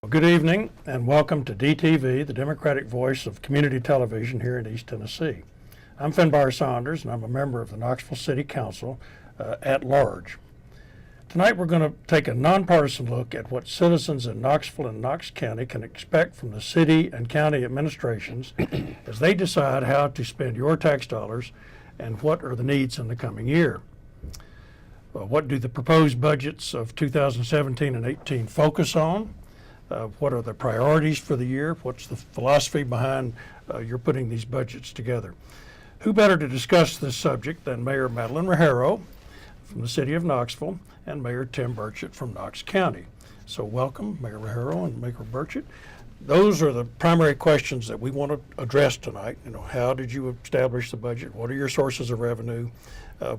Good evening and welcome to DTV, the Democratic voice of community television here in East Tennessee. I'm Finbarr Saunders and I'm a member of the Knoxville City Council at large. Tonight we're going to take a nonpartisan look at what citizens in Knoxville and Knox County can expect from the city and county administrations as they decide how to spend your tax dollars and what are the needs in the coming year. What do the proposed budgets of 2017 and 18 focus on? What are the priorities for the year? What's the philosophy behind you're putting these budgets together? Who better to discuss this subject than Mayor Madeline Rogero from the city of Knoxville and Mayor Tim Burchett from Knox County. So welcome, Mayor Rogero and Mayor Burchett. Those are the primary questions that we want to address tonight. How did you establish the budget? What are your sources of revenue?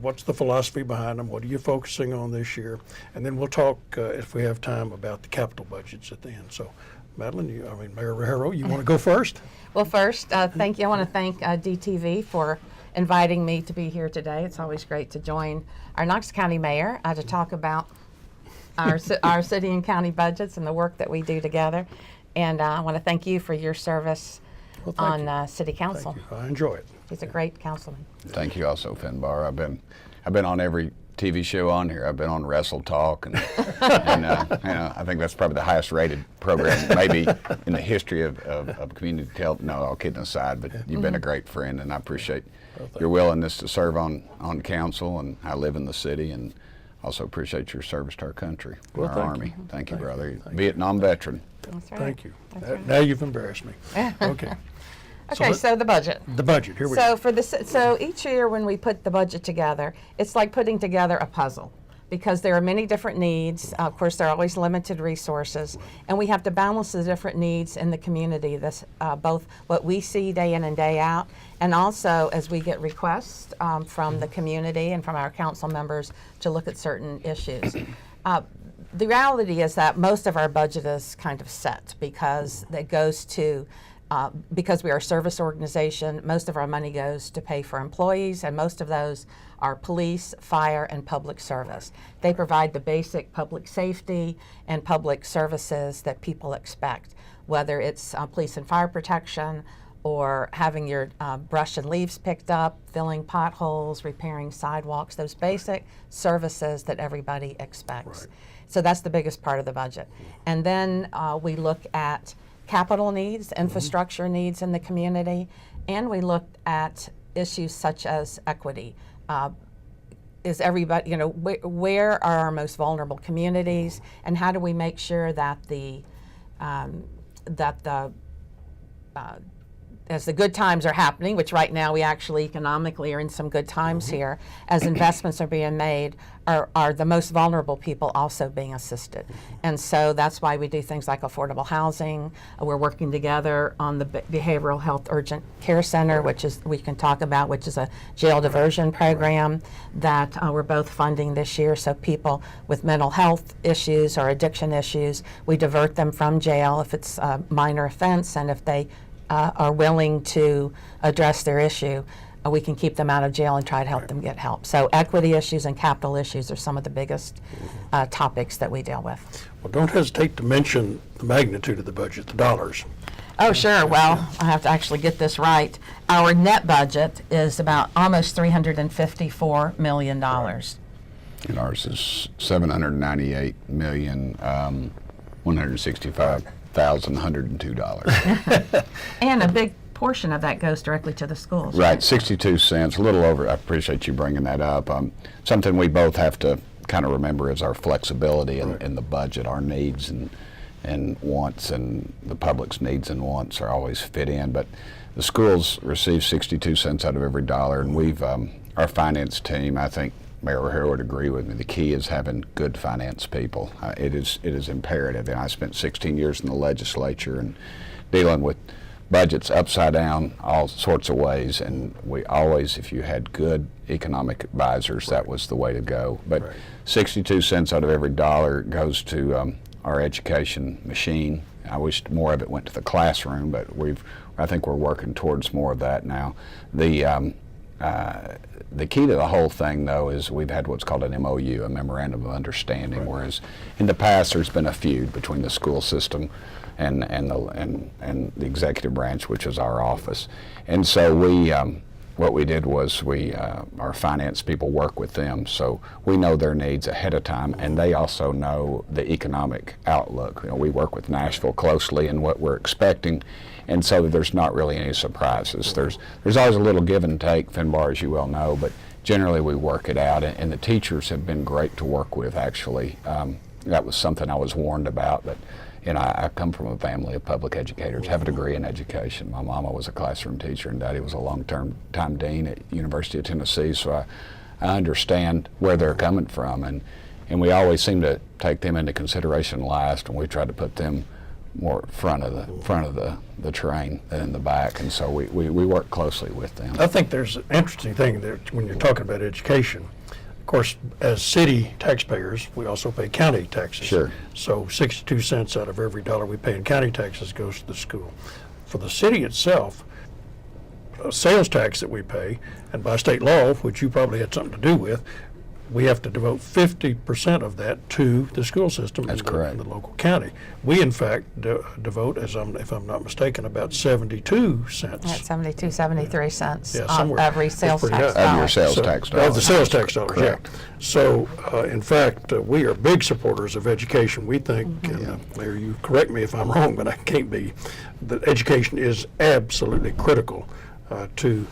What's the philosophy behind them? What are you focusing on this year? And then we'll talk, if we have time, about the capital budgets at the end. So, Madeline, Mayor Rogero, you want to go first? Well, first, thank you. I want to thank DTV for inviting me to be here today. It's always great to join our Knox County Mayor to talk about our city and county budgets and the work that we do together. And I want to thank you for your service on City Council. Thank you. I enjoy it. He's a great councilman. Thank you also, Finbarr. I've been on every TV show on here. I've been on Wrestle Talk, and I think that's probably the highest rated program maybe in the history of community television. No, all kidding aside, but you've been a great friend, and I appreciate your willingness to serve on council. And I live in the city, and also appreciate your service to our country, our Army. Thank you, brother. Vietnam veteran. That's right. Thank you. Right. Now you've embarrassed me. Okay. Okay, so the budget. The budget, here we go. So each year when we put the budget together, it's like putting together a puzzle because there are many different needs. Of course, there are always limited resources, and we have to balance the different needs in the community, both what we see day in and day out, and also as we get requests from the community and from our council members to look at certain issues. The reality is that most of our budget is kind of set because it goes to because we are a service organization, most of our money goes to pay for employees, and most of those are police, fire, and public service. They provide the basic public safety and public services that people expect, whether it's police and fire protection, or having your brush and leaves picked up, filling potholes, repairing sidewalks, those basic services that everybody expects. Right. So that's the biggest part of the budget. And then we look at capital needs, infrastructure needs in the community, and we looked at issues such as equity. Is everybody, where are our most vulnerable communities, and how do we make sure that as the good times are happening, which right now we actually economically are in some good times here, as investments are being made, are the most vulnerable people also being assisted. And so that's why we do things like affordable housing. We're working together on the Behavioral Health Urgent Care Center, which is we can talk about, which is a jail diversion program that we're both funding this year. So people with mental health issues or addiction issues, we divert them from jail if it's a minor offense, and if they are willing to address their issue, we can keep them out of jail and try to help them get help. So equity issues and capital issues are some of the biggest topics that we deal with. Well, don't hesitate to mention the magnitude of the budget, the dollars. Oh, sure. Well, I have to actually get this right. Our net budget is about almost $354 million. Right. And ours is $798,165,102. And a big portion of that goes directly to the schools. Right, 62 cents, a little over. I appreciate you bringing that up. Something we both have to kind of remember is our flexibility in the budget. Our needs and wants, and the public's needs and wants are always fit in. But the schools receive 62 cents out of every dollar, and we've our finance team, I think Mayor Rogero would agree with me, the key is having good finance people. It is imperative. And I spent 16 years in the legislature and dealing with budgets upside down all sorts of ways, and we always, if you had good economic advisors, that was the way to go. But 62 cents out of every dollar goes to our education machine. I wish more of it went to the classroom, but I think we're working towards more of that now. The the key to the whole thing, though, is we've had what's called an MOU, a Memorandum of Understanding, Right. whereas in the past there's been a feud between the school system and the executive branch, which is our office. And so what we did was our finance people work with them, so we know their needs ahead of time, and they also know the economic outlook. You know, we work with Nashville closely and what we're expecting, and so there's not really any surprises. There's always a little give and take, Finbarr, as you well know, but generally we work it out, and the teachers have been great to work with, actually. That was something I was warned about, but you know, I come from a family of public educators, have a degree in education. My mama was a classroom teacher and Daddy was a long-term dean at University of Tennessee, so I understand where they're coming from, and we always seem to take them into consideration last, and we try to put them more front of the train than in the back, and so we work closely with them. I think there's an interesting thing there when you're talking about education. Of course, as city taxpayers, we also pay county taxes. Sure. So 62 cents out of every dollar we pay in county taxes goes to the school. For the city itself, a sales tax that we pay, and by state law, which you probably had something to do with, we have to devote 50% of that to the school system. That's in correct. the local county. We, in fact, devote, if I'm not mistaken, about 72 cents. At 72, 73 cents Yeah, on somewhere. every That's sales pretty tax high. Of dollar. your sales tax dollars. Of the sales tax dollars, yeah. Correct. So, in fact, we are big supporters of education. We think, and Mayor, you correct me if I'm wrong, but I can't be, that education is absolutely critical to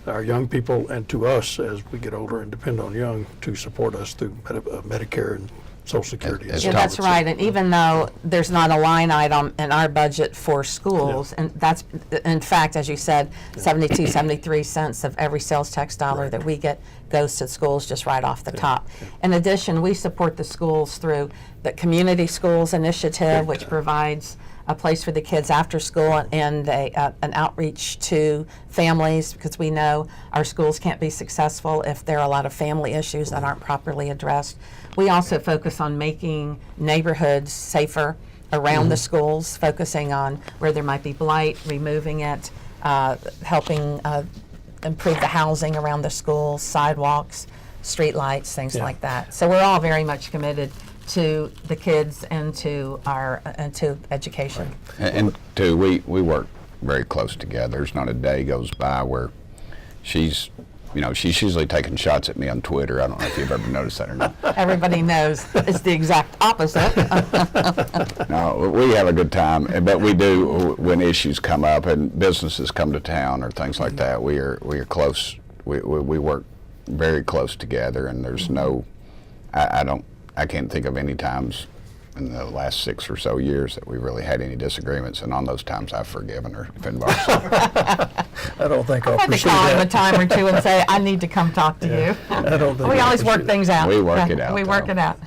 our young people and to us as we get older and depend on young to support us through Medicare and Social Security. As Yeah, Tom that's right. And even though there's not a line item in our budget for schools, and that's, in fact, as you said, 72, 73 cents of every sales tax dollar that we get goes to schools just right off the top. In addition, we support the schools through the Community Schools Initiative, which provides a place for the kids after school and an outreach to families, because we know our schools can't be successful if there are a lot of family issues that aren't properly addressed. We also focus on making neighborhoods safer around the schools, focusing on where there might be blight, removing it, helping improve the housing around the schools, sidewalks, street lights, things like that. So we're all very much committed to the kids and to education. And too, we work very close together. There's not a day goes by where she's usually taking shots at me on Twitter. I don't know if you've ever noticed that or not. Everybody knows it's the exact opposite. No, we have a good time, but we do when issues come up and businesses come to town or things like that. We are close. We work very close together, and there's no. I can't think of any times in the last 6 or so years that we really had any disagreements, and on those times I've forgiven her, Finbarr. I don't think I'll I had to pursue call him a that. time or two and say, I need to come talk to you. I don't think We I'll always pursue work that. things out. We work it out, We work though. it out.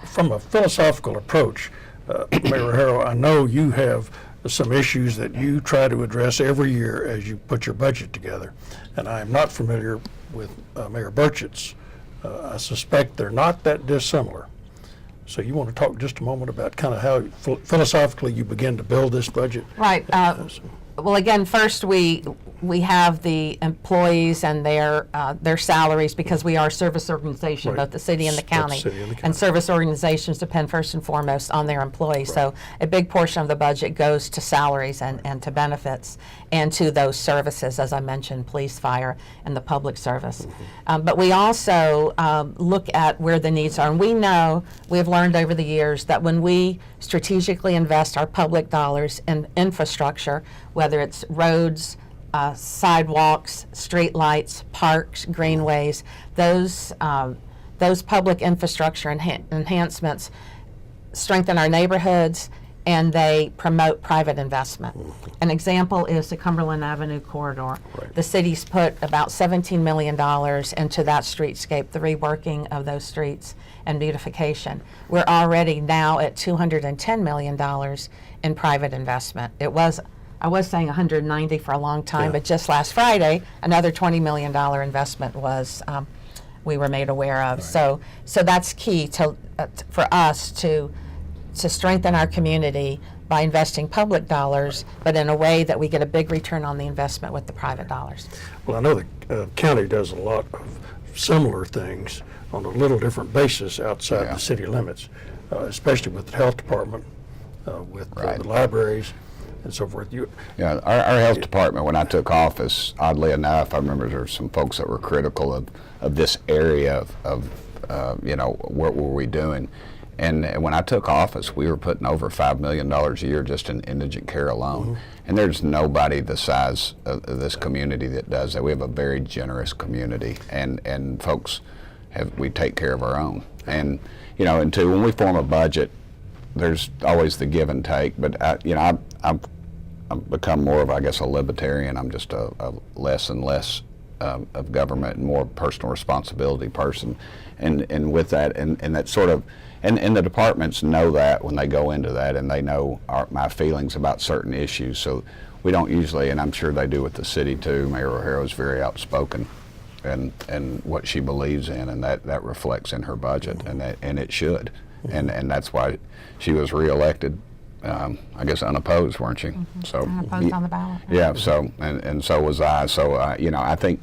From a philosophical approach, Mayor Rogero, I know you have some issues that you try to address every year as you put your budget together, and I am not familiar with Mayor Burchett's. I suspect they're not that dissimilar. So you want to talk just a moment about kind of how philosophically you begin to build this budget? Right. Well, again, first we have the employees and their salaries, because we are a service organization, Right. both the city and the Both the county. city and the county. And service organizations depend first and foremost on their employees. So a big portion of the budget goes to salaries and to benefits and to those services, as I mentioned, police, fire, and the public service. But we also look at where the needs are. And we know, we have learned over the years that when we strategically invest our public dollars in infrastructure, whether it's roads, sidewalks, street lights, parks, greenways, those public infrastructure enhancements strengthen our neighborhoods and they promote private investment. An example is the Cumberland Avenue corridor. Right. The city's put about $17 million into that streetscape, the reworking of those streets and beautification. We're already now at $210 million in private investment. I was saying 190 for a long time, Yeah. but just last Friday, another $20 million investment was we were made aware of. So that's key for us to strengthen our community by investing public dollars, but in a way that we get a big return on the investment with the private dollars. Well, I know the county does a lot of similar things on a little different basis outside Yeah. the city limits, especially with the health department, with Right. the libraries and so forth. Yeah, our health department, when I took office, oddly enough, I remember there were some folks that were critical of this area of you know, what were we doing? And when I took office, we were putting over $5 million a year just in indigent care alone. Mm-hmm. And there's nobody the size of this community that does that. We have a very generous community, and folks we take care of our own. And you know, and two, when we form a budget, there's always the give and take. But you know, I've become more of, I guess, a libertarian. I'm just a less and less of government and more personal responsibility person. And with that, and that sort of, and the departments know that when they go into that, and they know my feelings about certain issues. So we don't usually, and I'm sure they do with the city too. Mayor Rogero is very outspoken, and what she believes in, and that reflects in her budget, and it should, and that's why she was reelected. I guess unopposed, weren't you? So Unopposed on the ballot. yeah. So and so was I. So you know, I think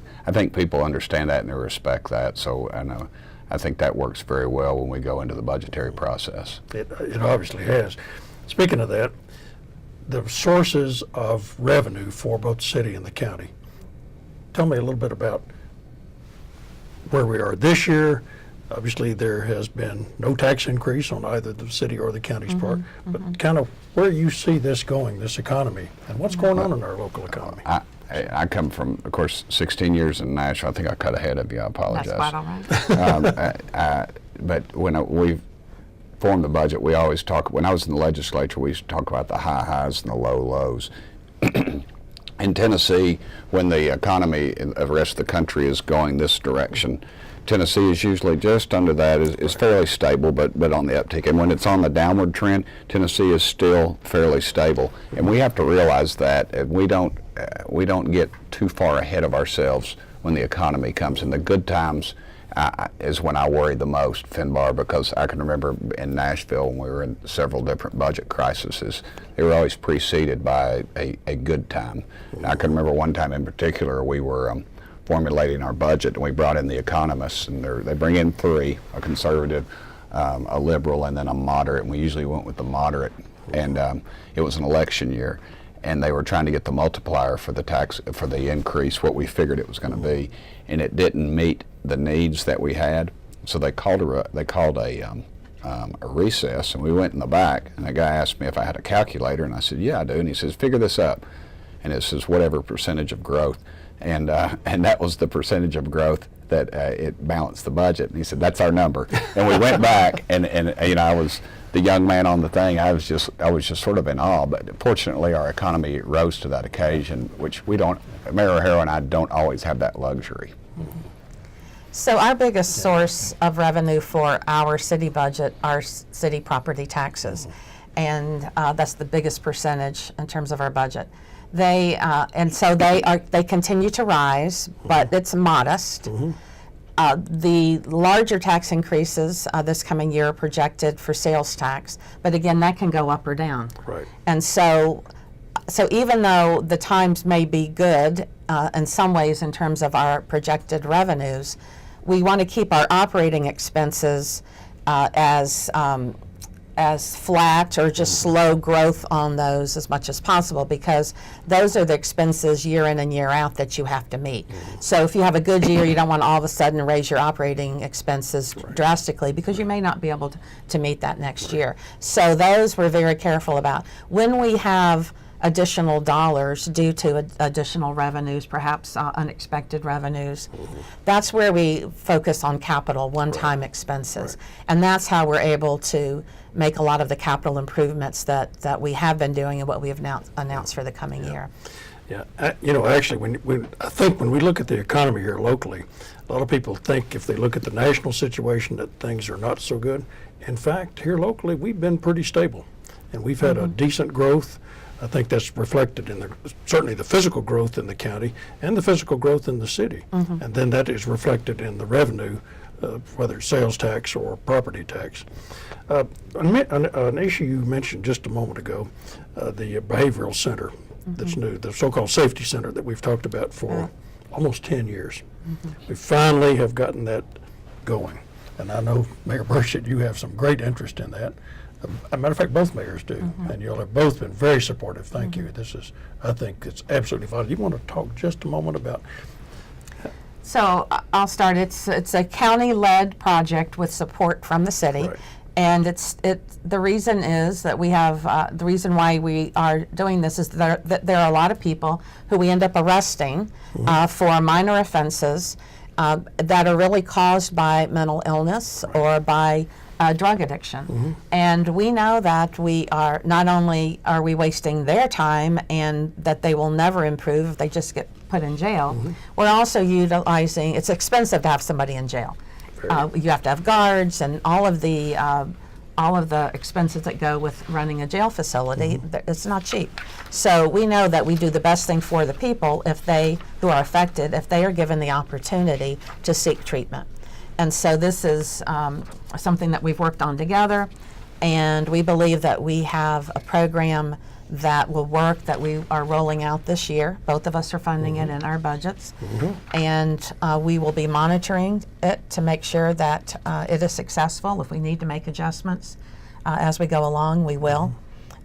people understand that and they respect that. So and I think that works very well when we go into the budgetary process. It obviously has. Speaking of that, the sources of revenue for both the city and the county. Tell me a little bit about where we are this year. Obviously, there has been no tax increase on either the city or the county's part, but kind of where you see this going, this economy, and what's going on in our local economy. I come from, of course, 16 years in Nashville. I think I cut ahead of you. I apologize. That's quite all right. But when we formed the budget, we always talk, when I was in the legislature, we used to talk about the high highs and the low lows. In Tennessee, when the economy of the rest of the country is going this direction, Tennessee is usually just under that, is fairly stable, but on the uptick. And when it's on the downward trend, Tennessee is still fairly stable. And we have to realize that, and we don't get too far ahead of ourselves when the economy comes. In the good times is when I worry the most, Finbarr, because I can remember in Nashville when we were in several different budget crises, they were always preceded by a good time. And I can remember one time in particular we were formulating our budget, and we brought in the economists, and they bring in three: a conservative, a liberal, and then a moderate. And we usually went with the moderate. And it was an election year, and they were trying to get the multiplier for the increase, what we figured it was going to be, and it didn't meet the needs that we had. So they called a recess, and we went in the back, and the guy asked me if I had a calculator, and I said, yeah, I do. And he says, figure this up, and it says whatever percentage of growth. And that was the percentage of growth that it balanced the budget. And he said, that's our number. And we went back, and you know, I was the young man on the thing. I was just sort of in awe. But fortunately, our economy rose to that occasion, which we don't. Mayor Rogero and I don't always have that luxury. So our biggest source of revenue for our city budget are city property taxes, and that's the biggest percentage in terms of our budget. They continue to rise, but it's modest. The larger tax increases this coming year are projected for sales tax, but again, that can go up or down. Right. And so even though the times may be good in some ways in terms of our projected revenues, we want to keep our operating expenses as flat or just slow growth on those as much as possible, because those are the expenses year in and year out that you have to meet. So if you have a good year, you don't want to all of a sudden raise your operating expenses drastically, because you may not be able to meet that next year. So those we're very careful about. When we have additional dollars due to additional revenues, perhaps unexpected revenues, that's where we focus on capital, one-time expenses. And that's how we're able to make a lot of the capital improvements that we have been doing and what we have now announced for the coming year. Yeah, you know, actually, I think when we look at the economy here locally, a lot of people think if they look at the national situation that things are not so good. In fact, here locally, we've been pretty stable, and we've had a decent growth. I think that's reflected in certainly the physical growth in the county and the physical growth in the city. And then that is reflected in the revenue whether it's sales tax or property tax. An issue you mentioned just a moment ago, the behavioral center that's new, the so-called safety center that we've talked about for almost 10 years. We finally have gotten that going. And I know, Mayor Burchett, you have some great interest in that. As a matter of fact, both mayors do. And you all have both been very supportive. Thank you. This is, I think it's absolutely vital. You want to talk just a moment about? So I'll start. It's a county-led project with support from the city. Right. And the reason is that we have, the reason why we are doing this is that there are a lot of people who we end up arresting for minor offenses that are really caused by mental illness or by drug addiction. And we know that we are, not only are we wasting their time and that they will never improve if they just get put in jail, we're also utilizing, it's expensive to have somebody in jail. You have to have guards and all of the expenses that go with running a jail facility. It's not cheap. So we know that we do the best thing for the people if they, who are affected, if they are given the opportunity to seek treatment. And so this is something that we've worked on together, and we believe that we have a program that will work, that we are rolling out this year. Both of us are funding it in our budgets. And we will be monitoring it to make sure that it is successful. If we need to make adjustments as we go along, we will.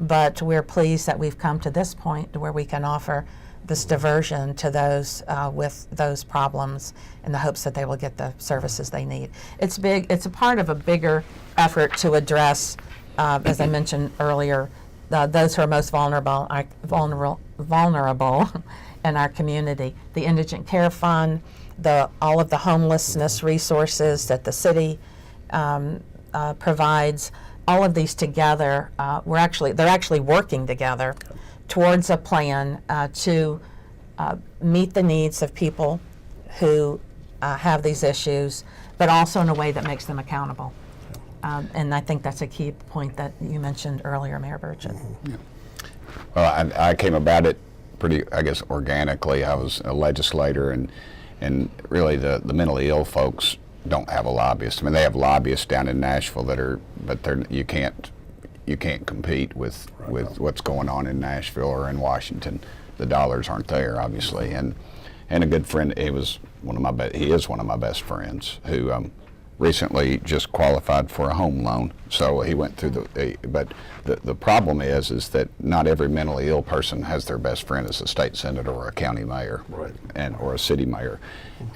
But we're pleased that we've come to this point to where we can offer this diversion to those with those problems in the hopes that they will get the services they need. It's big. It's a part of a bigger effort to address, as I mentioned earlier, those who are most vulnerable in our community. The Indigent Care Fund, all of the homelessness resources that the city provides. All of these together, they're actually working together towards a plan to meet the needs of people who have these issues, but also in a way that makes them accountable. And I think that's a key point that you mentioned earlier, Mayor Burchett. Well, I came about it pretty, I guess, organically. I was a legislator, and really the mentally ill folks don't have a lobbyist. I mean, they have lobbyists down in Nashville but you can't compete with what's going on in Nashville or in Washington. The dollars aren't there, obviously. And a good friend, he is one of my best friends who recently just qualified for a home loan. So he went through but the problem is that not every mentally ill person has their best friend as a state senator or a county mayor, or a city mayor.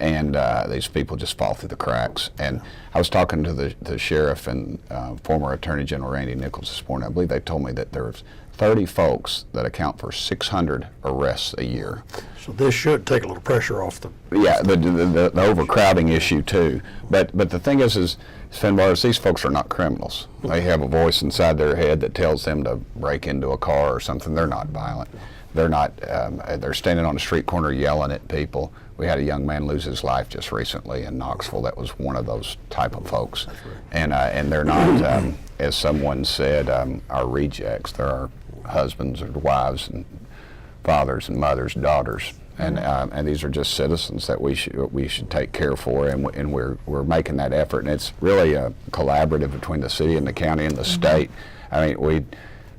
And these people just fall through the cracks. And I was talking to the sheriff and former Attorney General Randy Nichols this morning. I believe they told me that there's 30 folks that account for 600 arrests a year. So this should take a little pressure off the... Yeah, the overcrowding issue too. But the thing is Finbarr, these folks are not criminals. They have a voice inside their head that tells them to break into a car or something. They're not violent. They're not, they're standing on a street corner yelling at people. We had a young man lose his life just recently in Knoxville that was one of those type of folks. And they're not, as someone said, our rejects. They're our husbands or wives and fathers and mothers, daughters. And these are just citizens that we should take care for, and we're making that effort, and it's really a collaborative between the city and the county and the state. I mean,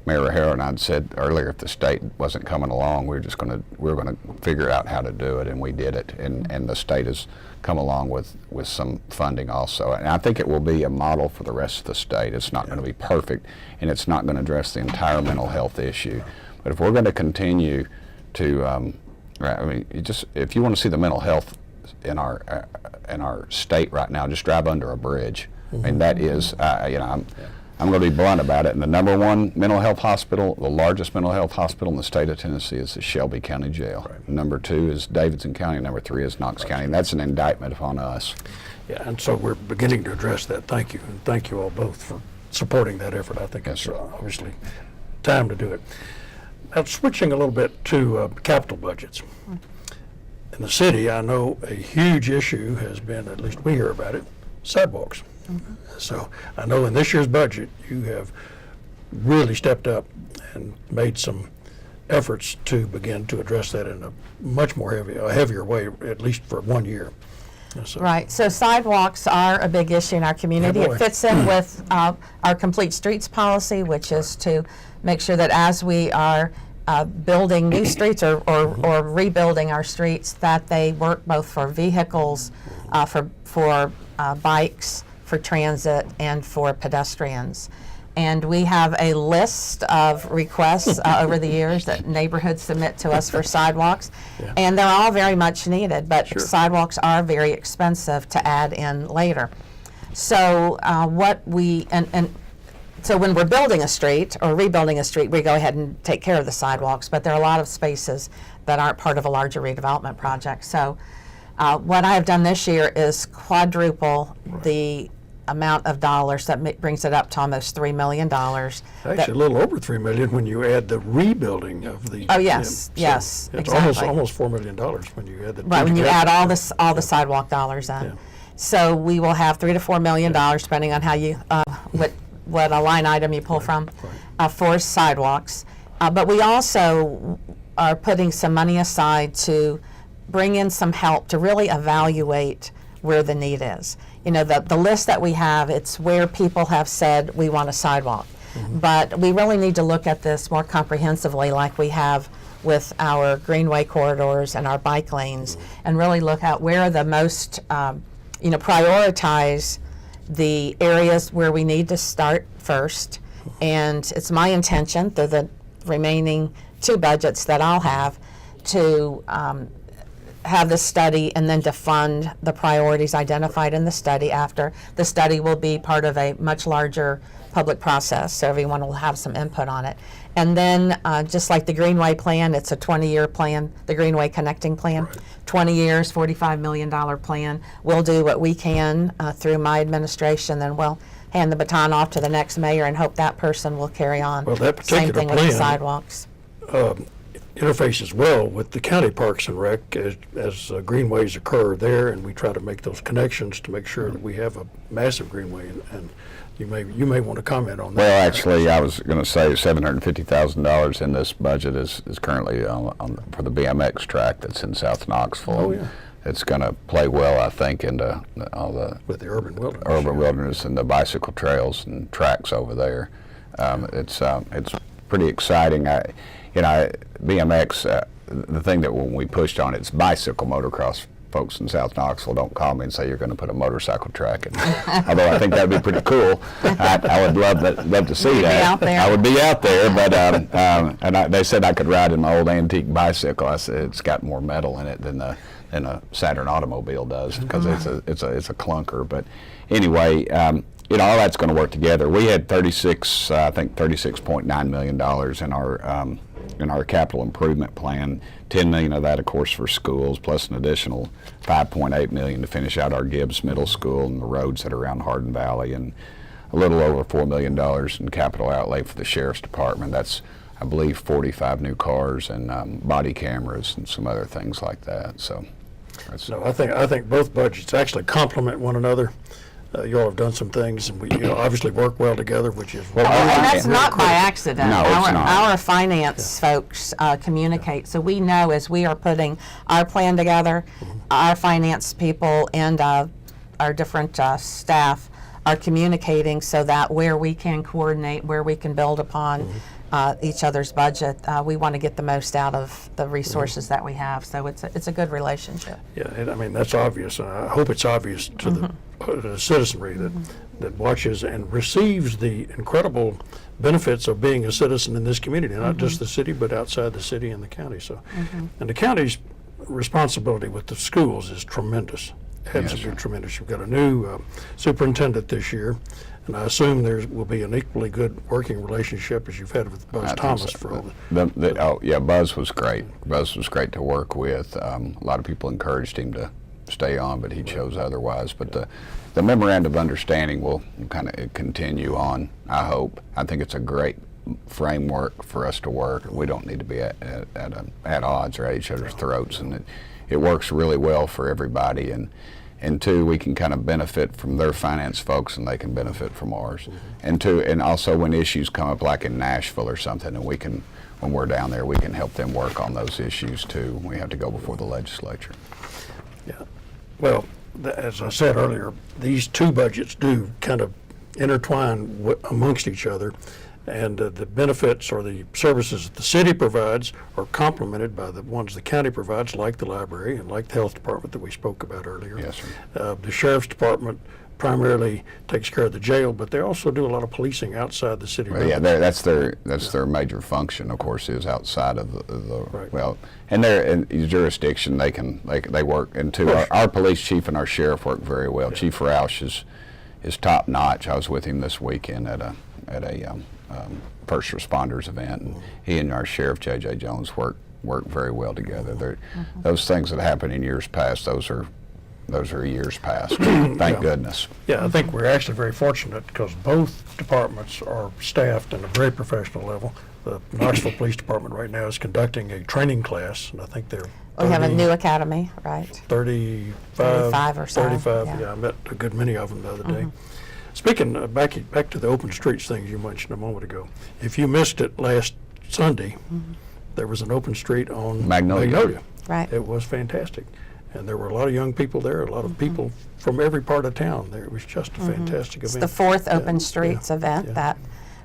Mayor Rogero and I had said earlier, if the state wasn't coming along, we were going to figure out how to do it, and we did it, and the state has come along with some funding also, and I think it will be a model for the rest of the state. It's not going to be perfect, and it's not going to address the entire mental health issue, but if we're going to continue to I mean, if you want to see the mental health in our state right now, just drive under a bridge. I mean, that is, I'm going to be blunt about it. And the number one mental health hospital, the largest mental health hospital in the state of Tennessee, is the Shelby County Jail. Number 2 is Davidson County. Number 3 is Knox County. And that's an indictment upon us. Yeah, and so we're beginning to address that. Thank you, and thank you all both for supporting that effort. I think it's obviously time to do it. Now, switching a little bit to capital budgets. In the city, I know a huge issue has been, at least we hear about it, sidewalks. So I know in this year's budget, you have really stepped up and made some efforts to begin to address that in a much more heavier way, at least for 1 year. Yes, sir. Right, so sidewalks are a big issue in our community. Yeah, boy. It fits in with our complete streets policy, which is to make sure that as we are building new streets or rebuilding our streets, that they work both for vehicles, for bikes, for transit, and for pedestrians. And we have a list of requests over the years that neighborhoods submit to us for sidewalks. Yeah. And they're all very much needed, but Sure. sidewalks are very expensive to add in later. So so when we're building a street or rebuilding a street, we go ahead and take care of the sidewalks, but there are a lot of spaces that aren't part of a larger redevelopment project. So what I have done this year is quadruple the amount of dollars that brings it up to almost $3 million. Actually, a little over $3 million when you add the rebuilding of the. Oh, yes, yes, It's exactly. almost $4 million when you add the. Right, when you together. add all the sidewalk dollars in. Yeah. So we will have $3 to $4 million, depending on how you, what a line item you pull from, for sidewalks. But we also are putting some money aside to bring in some help to really evaluate where the need is. You know, the list that we have, it's where people have said we want a sidewalk. But we really need to look at this more comprehensively, like we have with our greenway corridors and our bike lanes, and really look at where are the most, prioritize the areas where we need to start first. And it's my intention, through the remaining 2 budgets that I'll have, to have the study and then to fund the priorities identified in the study after. The study will be part of a much larger public process, so everyone will have some input on it. And then, just like the Greenway plan, it's a 20-year plan, the Greenway Connecting Plan. Right. 20 years, $45 million plan. We'll do what we can through my administration, then we'll hand the baton off to the next mayor and hope that person will carry on. Well, that Same particular thing with the plan- sidewalks. Interfaces well with the county parks and rec as greenways occur there, and we try to make those connections to make sure that we have a massive greenway. And you may want to comment on that. Well, actually, I was going to say $750,000 in this budget is currently for the BMX track that's in South Knoxville. Oh, yeah. It's going to play well, I think, into all the With the urban wilderness. urban wilderness and the bicycle trails and tracks over there. It's pretty exciting. BMX, the thing that when we pushed on it's bicycle motocross. Folks in South Knoxville don't call me and say you're going to put a motorcycle track in. Although I think that'd be pretty cool. I would love to see You'd be that. out there. I would be out there, but they said I could ride in my old antique bicycle. I said it's got more metal in it than a Saturn automobile does because it's a clunker. But anyway, all that's going to work together. We had $36.9 million in our capital improvement plan. $10 million of that, of course, for schools, plus an additional $5.8 million to finish out our Gibbs Middle School and the roads that are around Hardin Valley, and a little over $4 million in capital outlay for the Sheriff's Department. That's, I believe, 45 new cars and body cameras and some other things like that. So, that's, No, I think both budgets actually complement one another. You all have done some things, and we obviously work well together, which is Well, And that's Yeah. not by accident. No, it's not. Our finance folks communicate, so we know as we are putting our plan together, our finance people and our different staff are communicating so that where we can coordinate, where we can build upon each other's budget, we want to get the most out of the resources that we have. So it's a good relationship. Yeah, that's obvious. I hope it's obvious to the citizenry that watches and receives the incredible benefits of being a citizen in this community, not just the city, but outside the city and the county. So, and the county's responsibility with the schools is tremendous. Has Yes, been tremendous. You've got a new superintendent this year, and I assume there will be an equally good working relationship as you've had with Buzz I think Thomas so. for all the. Buzz was great. Buzz was great to work with. A lot of people encouraged him to stay on, but he chose otherwise. But the memorandum of understanding will kind of continue on, I hope. I think it's a great framework for us to work. We don't need to be at odds or at each other's throats, and it works really well for everybody. And two, we can kind of benefit from their finance folks, and they can benefit from ours. And also when issues come up, like in Nashville or something, and when we're down there, we can help them work on those issues too. We have to go before the legislature. Yeah. Well, as I said earlier, these two budgets do kind of intertwine amongst each other, and the benefits or the services that the city provides are complemented by the ones the county provides, like the library and like the health department that we spoke about earlier. Yes, sir. The sheriff's department primarily takes care of the jail, but they also do a lot of policing outside the city Well, yeah, limits. that's their major function, of course, is outside of the Right. well, and they're in jurisdiction. They work, and too, Of course. our police chief and our sheriff work very well. Chief Roush is top notch. I was with him this weekend at a first responders event, and he and our sheriff J.J. Jones work very well together. Those things that happened in years past, those are years past. Thank goodness. Yeah, I think we're actually very fortunate because both departments are staffed at a very professional level. The Knoxville Police Department right now is conducting a training class, and I think they're We have a 30 new academy, right? 35, 35 or so, 35, yeah. I met a good many of them the other day. Speaking, back to the open streets thing you mentioned a moment ago, if you missed it last Sunday, there was an open street on Magnolia. Right. It was fantastic. And there were a lot of young people there, a lot of people from every part of town there. It was just a fantastic It's event. the fourth Yeah, Open Streets yeah, event yeah. that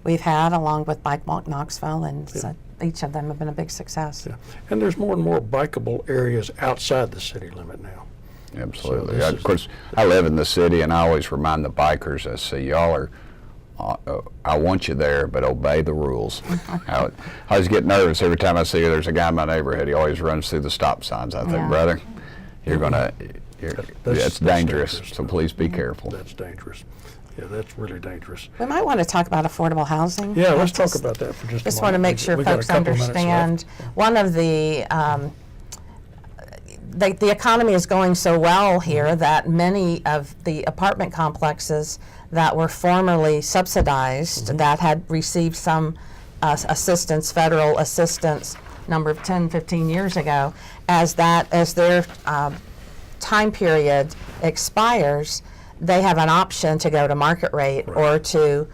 we've had, along with Bike Walk Knoxville, and Yeah. so each of them have been a big success. Yeah. And there's more and more bikeable areas outside the city limit now. Absolutely. this Of is- course, I live in the city, and I always remind the bikers, I say, y'all are, I want you there, but obey the rules. I always get nervous every time I see there's a guy in my neighborhood. He always runs through the stop signs. I think, Yeah. brother, that's That's dangerous, dangerous. so please be careful. That's dangerous. Yeah, that's really dangerous. We might want to talk about affordable housing. Yeah, let's talk Just- about that for just a moment. Just want to make sure We got a folks couple minutes left. understand, one of the economy is going so well here that many of the apartment complexes that were formerly subsidized, that had received some assistance, federal assistance, number of 10, 15 years ago, as their time period expires, they have an option to go to market rate or to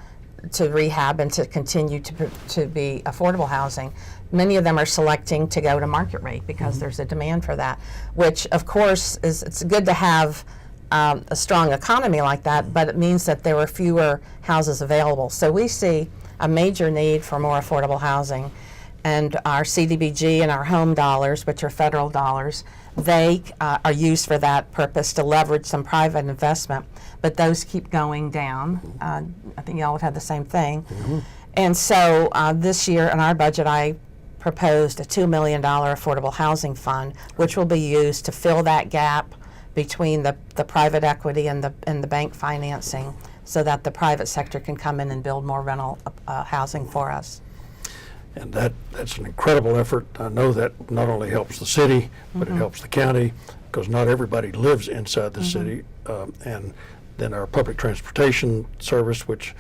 rehab and to continue to be affordable housing. Many of them are selecting to go to market rate because there's a demand for that, which of course it's good to have a strong economy like that, but it means that there are fewer houses available. So we see a major need for more affordable housing, and our CDBG and our home dollars, which are federal dollars, they are used for that purpose to leverage some private investment, but those keep going down. I think y'all have had the same thing. And so this year in our budget, I proposed a $2 million affordable housing fund, which will be used to fill that gap between the private equity and the bank financing, so that the private sector can come in and build more rental housing for us. And that's an incredible effort. I know that not only helps the city, but it helps the county, because not everybody lives inside the city. And then our public transportation service, which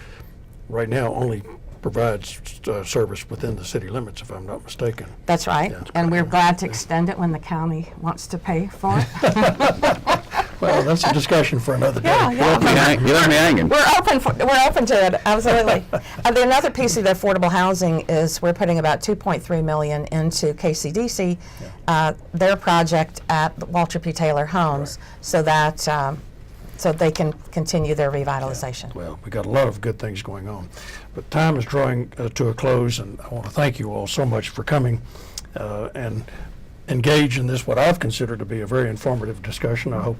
right now only provides service within the city limits, if I'm not mistaken. That's right, Yeah, it's and pretty we're glad to extend it when the county wants to pay for it. Well, that's a discussion for another day. Yeah, yeah. You left me hanging. We're open to it, absolutely. Another piece of the affordable housing is we're putting about $2.3 million into KCDC, their project at Walter P. Taylor Homes, so that so they can continue their revitalization. Well, we got a lot of good things going on. But time is drawing to a close, and I want to thank you all so much for coming and engage in this, what I've considered to be a very informative discussion. I hope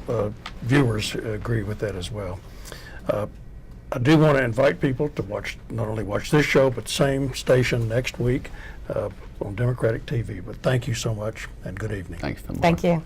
the viewers agree with that as well. I do want to invite people to not only watch this show, but same station next week on Democratic TV. But thank you so much, and good evening. Thanks, Finbarr. Thank you.